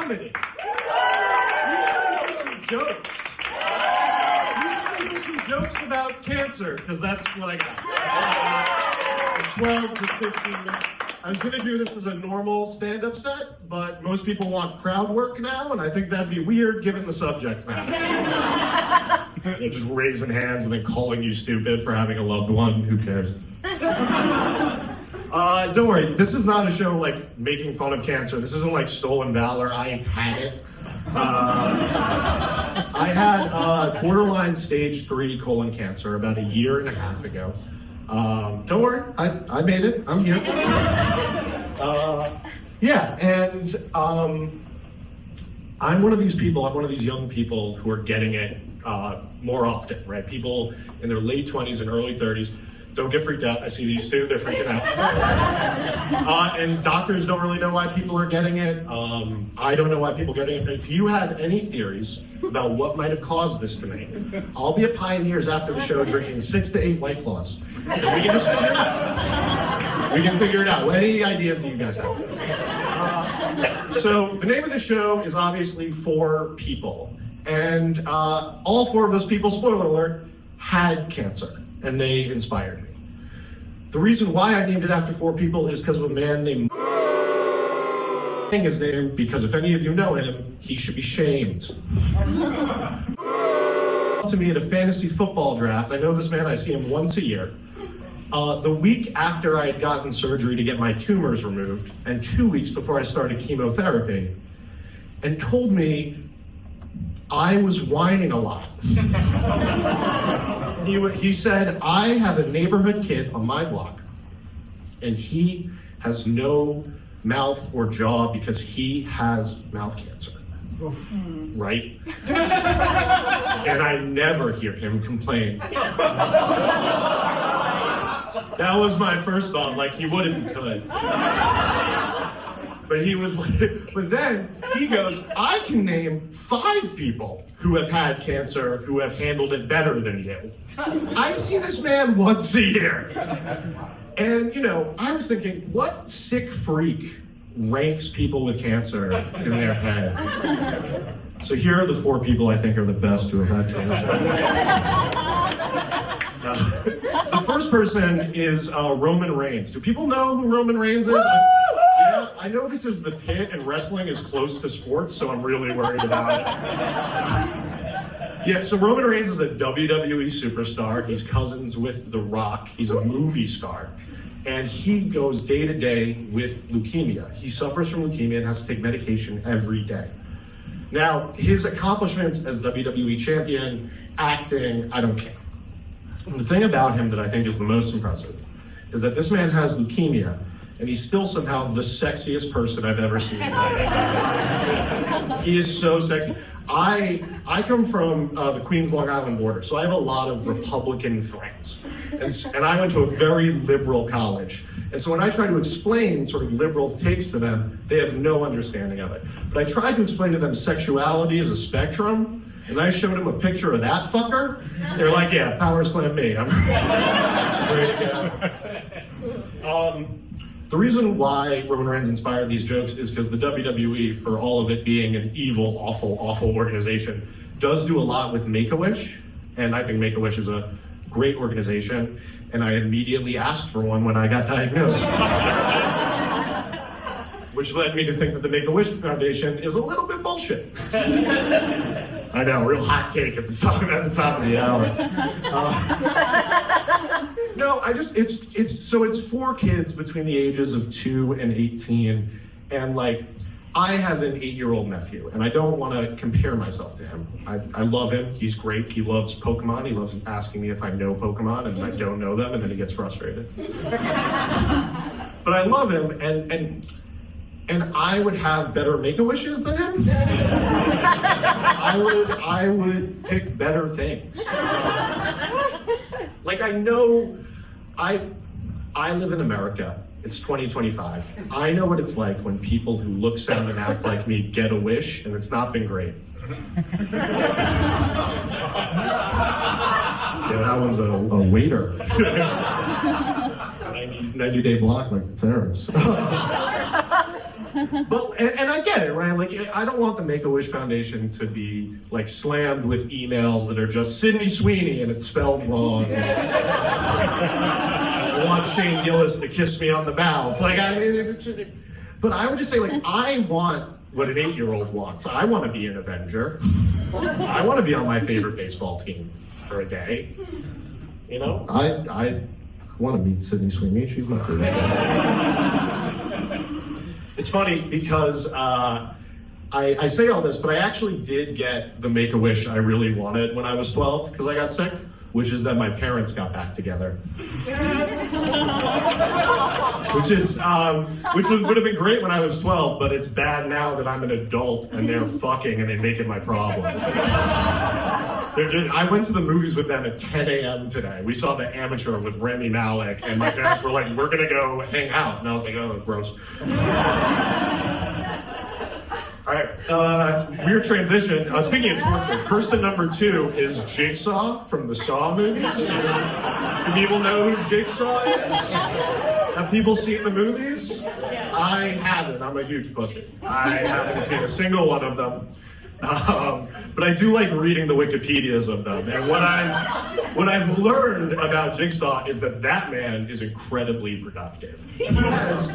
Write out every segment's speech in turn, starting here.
comedy. Usually some jokes. Usually some jokes about cancer, because that's what I got. 12 to 15 minutes. I was going to do this as a normal stand-up set, but most people want crowd work now, and I think that'd be weird given the subject matter. Just raising hands and then calling you stupid for having a loved one. Who cares? Don't worry, this is not a show like making fun of cancer. This isn't like Stolen Valor. I had it. I had borderline stage 3 colon cancer about a year and a half ago. Don't worry, I made it. I'm here. Yeah, and I'm one of these people. I'm one of these young people who are getting it more often, right? People in their late 20s and early 30s. Don't get freaked out. I see these two, they're freaking out. And doctors don't really know why people are getting it. I don't know why people are getting it. If you have any theories about what might have caused this to me, I'll be at Pioneers after the show drinking 6 to 8 White Claws. And we can just figure it out. We can figure it out. Any ideas do you guys have? So the name of the show is obviously 4 people. And all 4 of those people, spoiler alert, had cancer. And they inspired me. The reason why I named it after 4 people is because of a man named his name, because if any of you know him, he should be shamed. To me at a fantasy football draft, I know this man, I see him once a year. The week after I had gotten surgery to get my tumors removed, and 2 weeks before I started chemotherapy, and told me I was whining a lot. He said, I have a neighborhood kid on my block, and he has no mouth or jaw because he has mouth cancer. Right? And I never hear him complain. That was my first thought, like he would if he could. But he was like, but then he goes, I can name 5 people who have had cancer who have handled it better than you. I see this man once a year. And, you know, I was thinking, what sick freak ranks people with cancer in their head? So here are the 4 people I think are the best who have had cancer. The first person is Roman Reigns. Do people know who Roman Reigns is? Yeah, I know this is the pit and wrestling is close to sports, so I'm really worried about it. Yeah, so Roman Reigns is a WWE superstar. He's cousins with The Rock. He's a movie star. And he goes day to day with leukemia. He suffers from leukemia and has to take medication every day. Now, his accomplishments as WWE champion, acting, I don't care. And the thing about him that I think is the most impressive is that this man has leukemia, and he's still somehow the sexiest person I've ever seen. He is so sexy. I come from the Queens, Long Island border, so I have a lot of Republican friends. And I went to a very liberal college. And so when I try to explain sort of liberal takes to them, they have no understanding of it. But I tried to explain to them sexuality as a spectrum, and I showed them a picture of that fucker. They're like, yeah, power slam me. I'm ready to go. The reason why Roman Reigns inspired these jokes is because the WWE, for all of it being an evil, awful, awful organization, does do a lot with Make-A-Wish, and I think Make-A-Wish is a great organization, and I immediately asked for one when I got diagnosed. Which led me to think that the Make-A-Wish Foundation is a little bit bullshit. I know, real hot take at the top of the hour. No, it's 4 kids between the ages of 2 and 18, and like, I have an 8-year-old nephew, and I don't want to compare myself to him. I love him, he's great, he loves Pokemon, he loves asking me if I know Pokemon, and I don't know them, and then he gets frustrated. But I love him, and I would have better Make-A-Wishes than him. I would pick better things. Like I know, I live in America. It's 2025. I know what it's like when people who look, sound, and act like me get a wish, and it's not been great. Yeah, that one's a waiter. 90-day block like the terrorists. But and I get it, right? Like, I don't want the Make-A-Wish Foundation to be like slammed with emails that are just Sydney Sweeney and it's spelled wrong. I want Shane Gillis to kiss me on the mouth. Like, but I would just say, like, I want what an 8-year-old wants. I want to be an Avenger. I want to be on my favorite baseball team for a day. You know, I want to meet Sydney Sweeney. She's my favorite. It's funny because I say all this, but I actually did get the Make-A-Wish I really wanted when I was 12 because I got sick, which is that my parents got back together. Which would have been great when I was 12, but it's bad now that I'm an adult and they're fucking and they make it my problem. I went to the movies with them at 10 a.m. today. We saw The Amateur with Rami Malek, and my parents were like, we're gonna go hang out. And I was like, oh, gross. All right, weird transition. Speaking of torture, person number 2 is Jigsaw from the Saw movies. Do people know who Jigsaw is? Have people seen the movies? I haven't. I'm a huge pussy. I haven't seen a single one of them. But I do like reading the Wikipedias of them. And what I've learned about Jigsaw is that man is incredibly productive. He has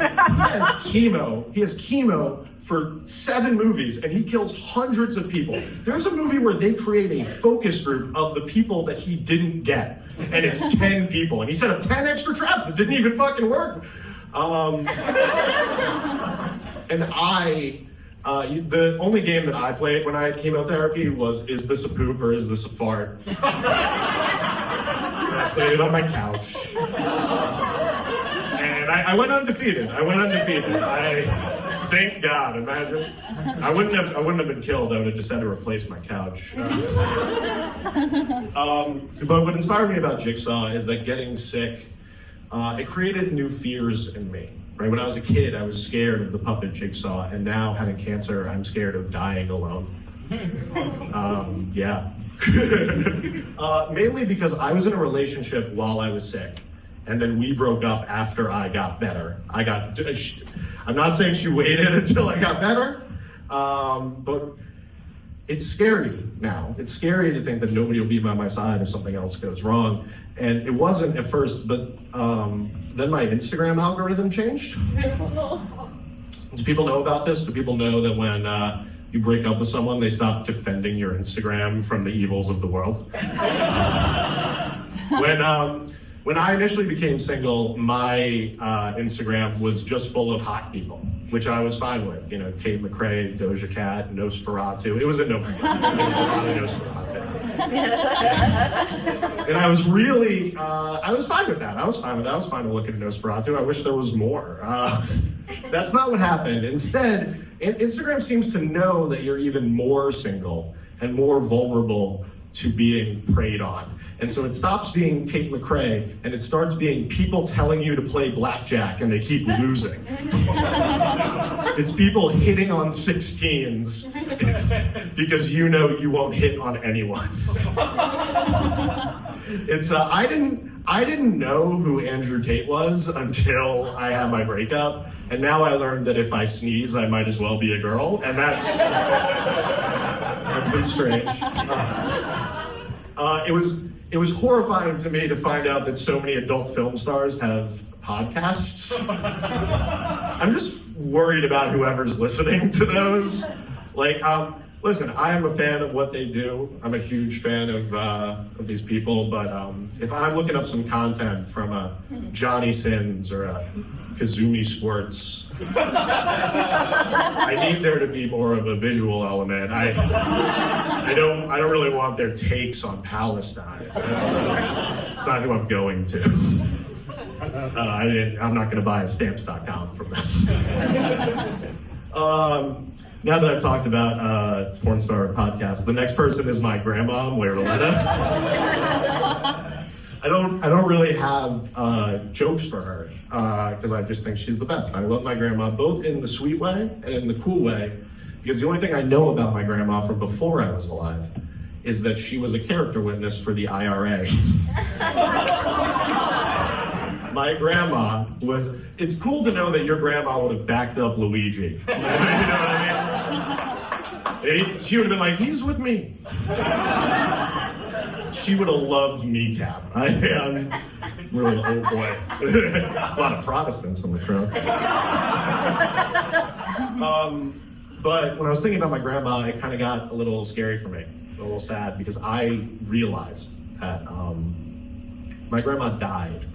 chemo. He has chemo for 7 movies, and he kills hundreds of people. There's a movie where they create a focus group of the people that he didn't get, and it's 10 people. And he set up 10 extra traps that didn't even fucking work. The only game that I played when I had chemotherapy was, is this a poop or is this a fart? And I played it on my couch. And I went undefeated. Thank God, imagine. I wouldn't have been killed, I would have just had to replace my couch. But what inspired me about Jigsaw is that getting sick, it created new fears in me. Right? When I was a kid, I was scared of the puppet Jigsaw, and now having cancer, I'm scared of dying alone. Mainly because I was in a relationship while I was sick, and then we broke up after I got better. I'm not saying she waited until I got better, but it's scary now. It's scary to think that nobody will be by my side if something else goes wrong. And it wasn't at first, but then my Instagram algorithm changed. Do people know about this? Do people know that when you break up with someone, they stop defending your Instagram from the evils of the world? When I initially became single, my Instagram was just full of hot people, which I was fine with. You know, Tate McRae, Doja Cat, Nosferatu. It was a no. It was a lot of Nosferatu. And I was really, I was fine with that. I was fine to look at Nosferatu. I wish there was more. That's not what happened. Instead, Instagram seems to know that you're even more single and more vulnerable to being preyed on. And so it stops being Tate McRae and it starts being people telling you to play blackjack and they keep losing. It's people hitting on 16s because you know you won't hit on anyone. It's I didn't know who Andrew Tate was until I had my breakup, and now I learned that if I sneeze, I might as well be a girl, and that's been strange. It was horrifying to me to find out that so many adult film stars have podcasts. I'm just worried about whoever's listening to those. Like, listen, I am a fan of what they do. I'm a huge fan of these people, but if I'm looking up some content from a Johnny Sins or a Kazumi Squirts, I need there to be more of a visual element. I don't really want their takes on Palestine. It's not who I'm going to. I'm not going to buy a stamps.com from them. Now that I've talked about porn star podcast, the next person is my grandma, Moira. I don't really have jokes for her because I just think she's the best. I love my grandma both in the sweet way and in the cool way, because the only thing I know about my grandma from before I was alive is that she was a character witness for the IRA. my grandma was, it's cool to know that your grandma would have backed up Luigi. You know what I mean? She would have been like, he's with me. She would have loved Kneecap. I am really, oh boy. A lot of Protestants in the crowd. But when I was thinking about my grandma, it kind of got a little scary for me, a little sad, because I realized that my grandma died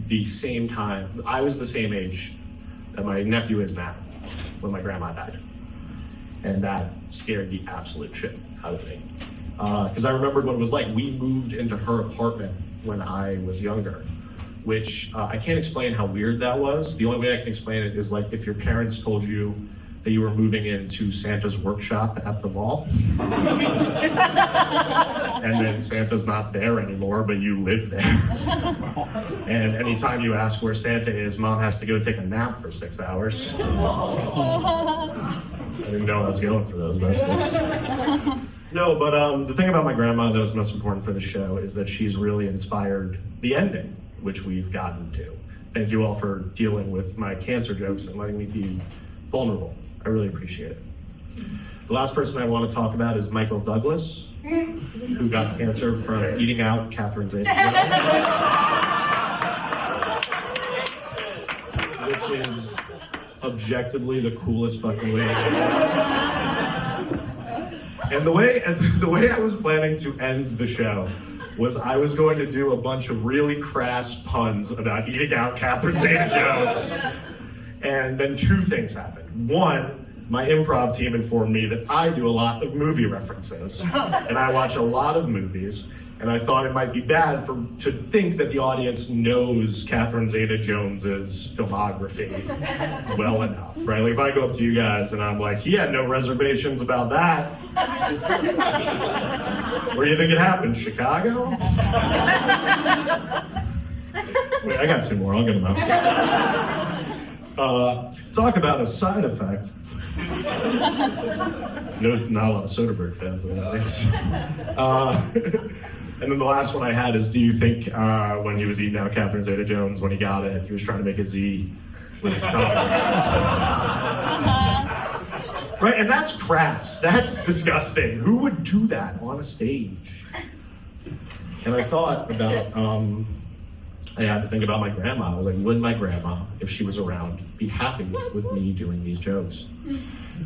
the same time. I was the same age that my nephew is now when my grandma died. And that scared the absolute shit out of me. Because I remembered what it was like. We moved into her apartment when I was younger, which I can't explain how weird that was. The only way I can explain it is like if your parents told you that you were moving into Santa's workshop at the mall. And then Santa's not there anymore, but you live there. And anytime you ask where Santa is, Mom has to go take a nap for 6 hours. I didn't know I was going for those, but that's good. No, but the thing about my grandma that was most important for the show is that she's really inspired the ending, which we've gotten to. Thank you all for dealing with my cancer jokes and letting me be vulnerable. I really appreciate it. The last person I want to talk about is Michael Douglas, who got cancer from eating out Catherine Zeta-Jones, which is objectively the coolest fucking way to do it. And the way I was planning to end the show was I was going to do a bunch of really crass puns about eating out Catherine Zeta-Jones. And then two things happened. One, my improv team informed me that I do a lot of movie references, and I watch a lot of movies, and I thought it might be bad to think that the audience knows Catherine Zeta-Jones's filmography well enough, right? Like if I go up to you guys and I'm like, he had no reservations about that. Where do you think it happened? Chicago? Wait, I got two more. I'll get them out. Talk about a side effect. No, not a lot of Soderbergh fans in the audience. And then the last one I had is, do you think when he was eating out Catherine Zeta-Jones, when he got it, he was trying to make a Z with his tongue? Right, and that's crass. That's disgusting. Who would do that on a stage? And I thought about, I had to think about my grandma. I was like, would my grandma, if she was around, be happy with me doing these jokes?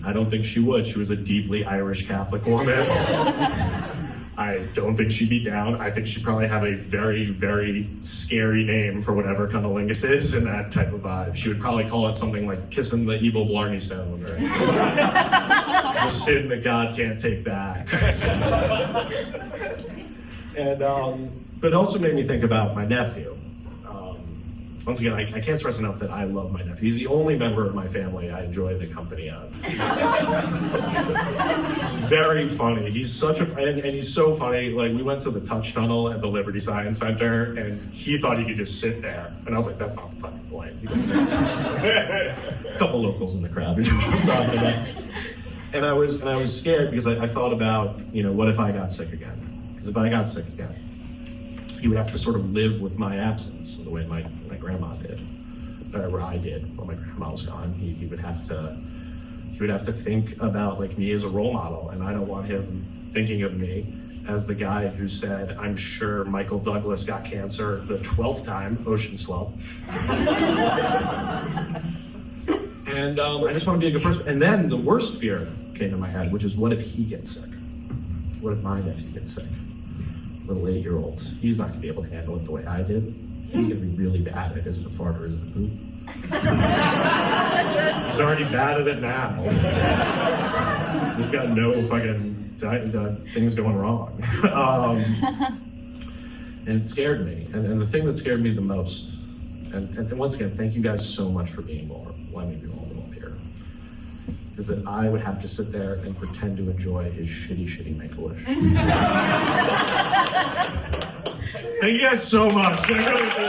I don't think she would. She was a deeply Irish Catholic woman. I don't think she'd be down. I think she'd probably have a very, very scary name for whatever cunnilingus is and that type of vibe. She would probably call it something like kissing the evil Blarney Stone or the sin that God can't take back. And but it also made me think about my nephew. Once again, I can't stress enough that I love my nephew. He's the only member of my family I enjoy the company of. He's very funny. He's such a, and he's so funny. Like we went to the touch tunnel at the Liberty Science Center and he thought he could just sit there. And I was like, that's not the fucking point. A couple locals in the crowd, you know what I'm talking about. And I was scared because I thought about, you know, what if I got sick again? Because if I got sick again, he would have to sort of live with my absence the way my grandma did, or I did when my grandma was gone. He would have to think about like me as a role model, and I don't want him thinking of me as the guy who said, I'm sure Michael Douglas got cancer the 12th time, Ocean's 12. And I just want to be a good person. And then the worst fear came to my head, which is what if he gets sick? What if my nephew gets sick? Little 8-year-old. He's not gonna be able to handle it the way I did. He's gonna be really bad at it. Is it a fart or is it a poop? He's already bad at it now. He's got no fucking things going wrong. And it scared me. And the thing that scared me the most, and once again, thank you guys so much for being vulnerable. Let me be vulnerable up here. Is that I would have to sit there and pretend to enjoy his shitty Make-A-Wish. Thank you guys so much. I really do.